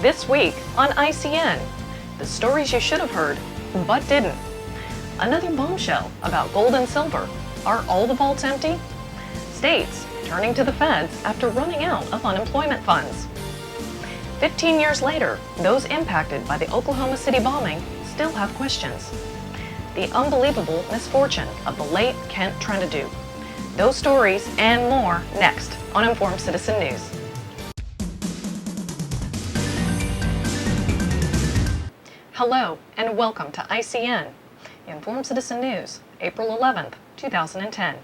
This week on ICN, the stories you should have heard, but didn't. Another bombshell about gold and silver. Are all the vaults empty? States turning to the feds after running out of unemployment funds. 15 years later, those impacted by the Oklahoma City bombing still have questions. The unbelievable misfortune of the late Kent Trentadue. Those stories and more next on Informed Citizen News. Hello and welcome to ICN, Informed Citizen News, April 11th, 2010.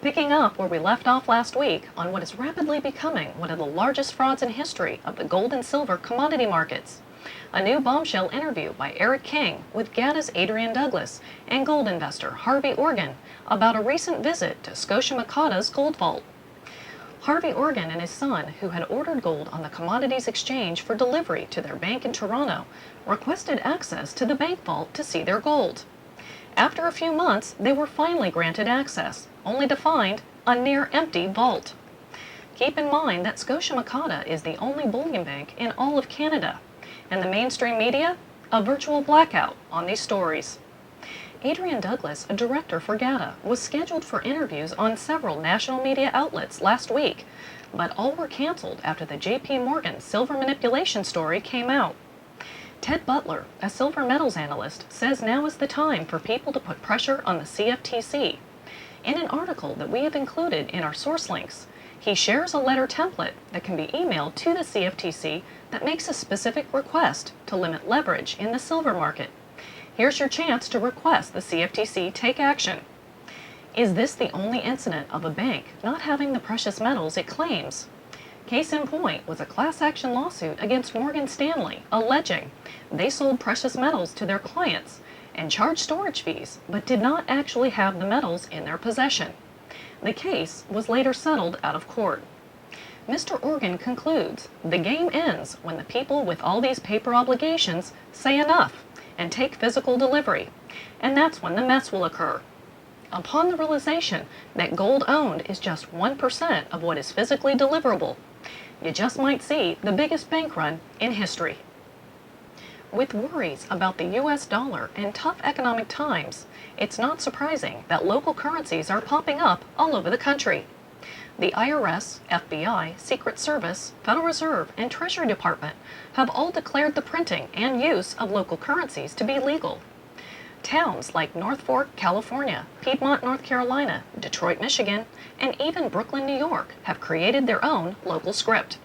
Picking up where we left off last week on what is rapidly becoming one of the largest frauds in history of the gold and silver commodity markets. A new bombshell interview by Eric King with GATA's Adrian Douglas and gold investor Harvey Organ about a recent visit to Scotia-Mocatta's gold vault. Harvey Organ and his son, who had ordered gold on the Commodities Exchange for delivery to their bank in Toronto, requested access to the bank vault to see their gold. After a few months, they were finally granted access, only to find a near-empty vault. Keep in mind that Scotia-Mocatta is the only bullion bank in all of Canada, and the mainstream media, a virtual blackout on these stories. Adrian Douglas, a director for GATA, was scheduled for interviews on several national media outlets last week, but all were canceled after the J.P. Morgan silver manipulation story came out. Ted Butler, a silver metals analyst, says now is the time for people to put pressure on the CFTC. In an article that we have included in our source links, he shares a letter template that can be emailed to the CFTC that makes a specific request to limit leverage in the silver market. Here's your chance to request the CFTC take action. Is this the only incident of a bank not having the precious metals it claims? Case in point was a class action lawsuit against Morgan Stanley alleging they sold precious metals to their clients and charged storage fees but did not actually have the metals in their possession. The case was later settled out of court. Mr. Organ concludes the game ends when the people with all these paper obligations say enough and take physical delivery, and that's when the mess will occur. Upon the realization that gold owned is just 1% of what is physically deliverable, you just might see the biggest bank run in history. With worries about the U.S. dollar and tough economic times, it's not surprising that local currencies are popping up all over the country. The IRS, FBI, Secret Service, Federal Reserve, and Treasury Department have all declared the printing and use of local currencies to be legal. Towns like North Fork, California, Piedmont, North Carolina, Detroit, Michigan, and even Brooklyn, New York have created their own local script.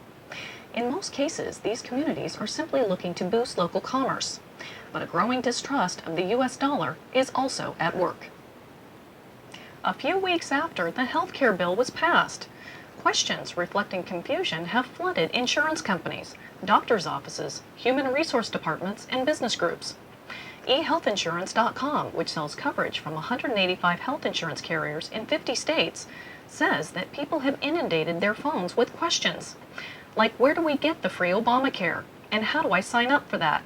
In most cases, these communities are simply looking to boost local commerce, but a growing distrust of the U.S. dollar is also at work. A few weeks after the healthcare bill was passed, questions reflecting confusion have flooded insurance companies, doctors' offices, human resource departments, and business groups. eHealthInsurance.com, which sells coverage from 185 health insurance carriers in 50 states, says that people have inundated their phones with questions, like where do we get the free Obamacare, and how do I sign up for that?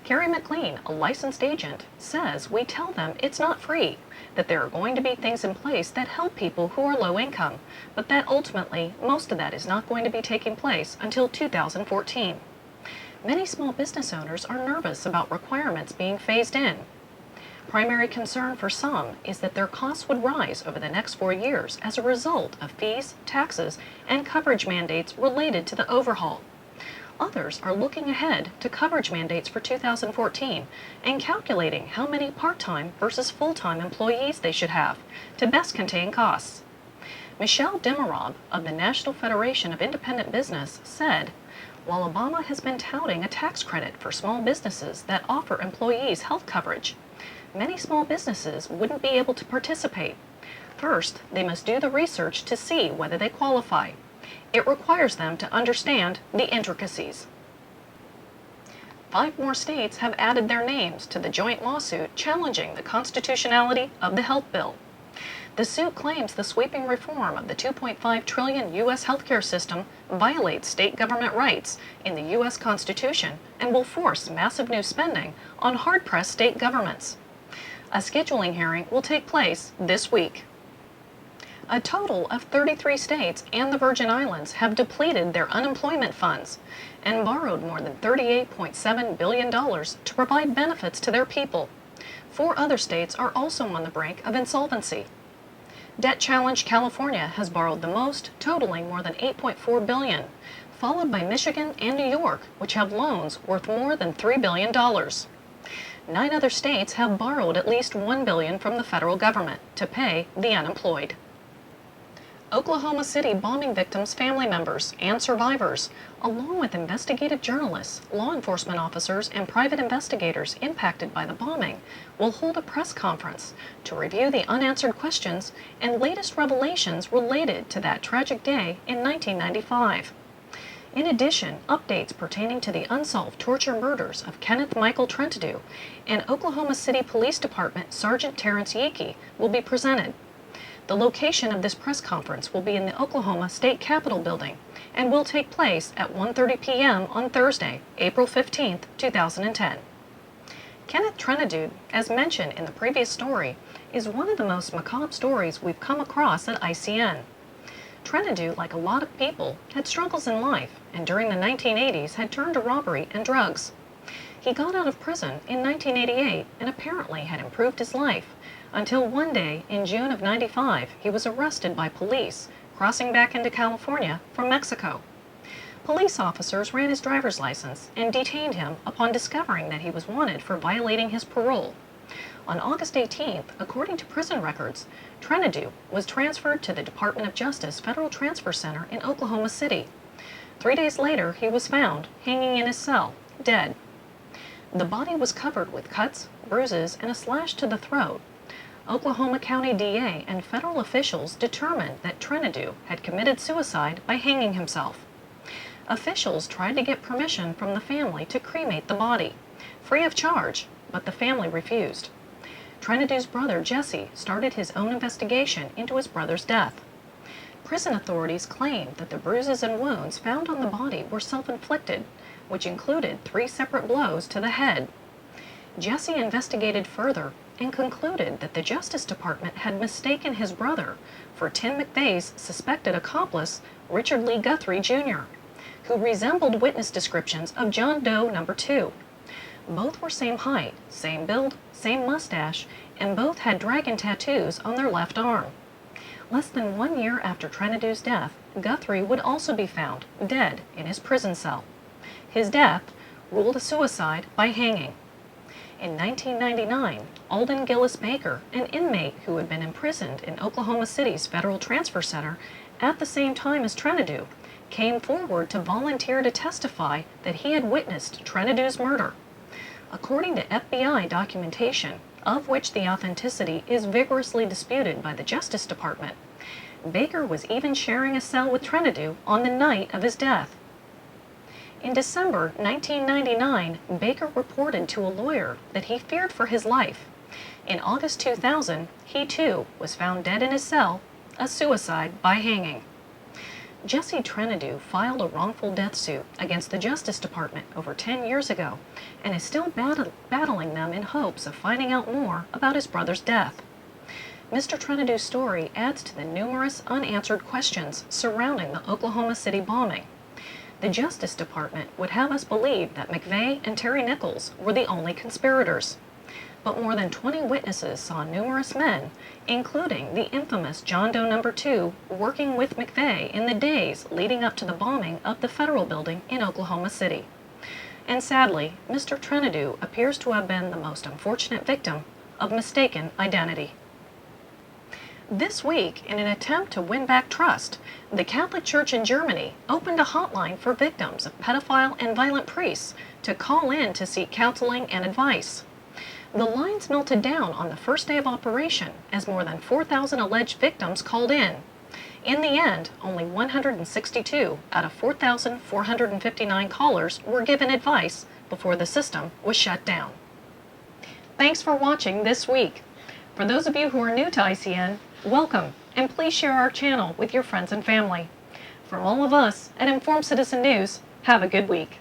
Carrie McLean, a licensed agent, says we tell them it's not free, that there are going to be things in place that help people who are low income, but that ultimately most of that is not going to be taking place until 2014. Many small business owners are nervous about requirements being phased in. Primary concern for some is that their costs would rise over the next 4 years as a result of fees, taxes, and coverage mandates related to the overhaul. Others are looking ahead to coverage mandates for 2014 and calculating how many part-time versus full-time employees they should have to best contain costs. Michelle Demarab of the National Federation of Independent Business said, while Obama has been touting a tax credit for small businesses that offer employees health coverage, many small businesses wouldn't be able to participate. First, they must do the research to see whether they qualify. It requires them to understand the intricacies. 5 more states have added their names to the joint lawsuit challenging the constitutionality of the health bill. The suit claims the sweeping reform of the $2.5 trillion U.S. healthcare system violates state government rights in the U.S. Constitution and will force massive new spending on hard-pressed state governments. A scheduling hearing will take place this week. A total of 33 states and the Virgin Islands have depleted their unemployment funds and borrowed more than $38.7 billion to provide benefits to their people. 4 other states are also on the brink of insolvency. Debt-challenged California has borrowed the most, totaling more than $8.4 billion, followed by Michigan and New York, which have loans worth more than $3 billion. 9 other states have borrowed at least $1 billion from the federal government to pay the unemployed. Oklahoma City bombing victims' family members and survivors, along with investigative journalists, law enforcement officers, and private investigators impacted by the bombing, will hold a press conference to review the unanswered questions and latest revelations related to that tragic day in 1995. In addition, updates pertaining to the unsolved torture murders of Kenneth Michael Trentadue and Oklahoma City Police Department Sergeant Terrence Yeakey will be presented. The location of this press conference will be in the Oklahoma State Capitol building and will take place at 1:30 p.m. on Thursday, April 15, 2010. Kenneth Trentadue, as mentioned in the previous story, is one of the most macabre stories we've come across at ICN. Trentadue, like a lot of people, had struggles in life and during the 1980s had turned to robbery and drugs. He got out of prison in 1988 and apparently had improved his life until one day in June of '95 he was arrested by police crossing back into California from Mexico. Police officers ran his driver's license and detained him upon discovering that he was wanted for violating his parole. On August 18th, according to prison records, Trentadue was transferred to the Department of Justice Federal Transfer Center in Oklahoma City. 3 days later, he was found hanging in his cell, dead. The body was covered with cuts, bruises, and a slash to the throat. Oklahoma County DA and federal officials determined that Trentadue had committed suicide by hanging himself. Officials tried to get permission from the family to cremate the body, free of charge, but the family refused. Trentadue's brother Jesse started his own investigation into his brother's death. Prison authorities claimed that the bruises and wounds found on the body were self-inflicted, which included 3 separate blows to the head. Jesse investigated further and concluded that the Justice Department had mistaken his brother for Tim McVeigh's suspected accomplice, Richard Lee Guthrie, Jr., who resembled witness descriptions of John Doe No. 2. Both were same height, same build, same mustache, and both had dragon tattoos on their left arm. Less than 1 year after Trentadue's death, Guthrie would also be found dead in his prison cell. His death ruled a suicide by hanging. In 1999, Alden Gillis Baker, an inmate who had been imprisoned in Oklahoma City's Federal Transfer Center at the same time as Trentadue, came forward to volunteer to testify that he had witnessed Trentadue's murder. According to FBI documentation, of which the authenticity is vigorously disputed by the Justice Department, Baker was even sharing a cell with Trentadue on the night of his death. In December 1999, Baker reported to a lawyer that he feared for his life. In August 2000, he too was found dead in his cell, a suicide by hanging. Jesse Trentadue filed a wrongful death suit against the Justice Department over 10 years ago and is still battling them in hopes of finding out more about his brother's death. Mr. Trentadue's story adds to the numerous unanswered questions surrounding the Oklahoma City bombing. The Justice Department would have us believe that McVeigh and Terry Nichols were the only conspirators. But more than 20 witnesses saw numerous men, including the infamous John Doe No. 2, working with McVeigh in the days leading up to the bombing of the federal building in Oklahoma City. And sadly, Mr. Trentadue appears to have been the most unfortunate victim of mistaken identity. This week, in an attempt to win back trust, the Catholic Church in Germany opened a hotline for victims of pedophile and violent priests to call in to seek counseling and advice. The lines melted down on the first day of operation as more than 4,000 alleged victims called in. In the end, only 162 out of 4,459 callers were given advice before the system was shut down. Thanks for watching this week. For those of you who are new to ICN, welcome, and please share our channel with your friends and family. From all of us at Informed Citizen News, have a good week.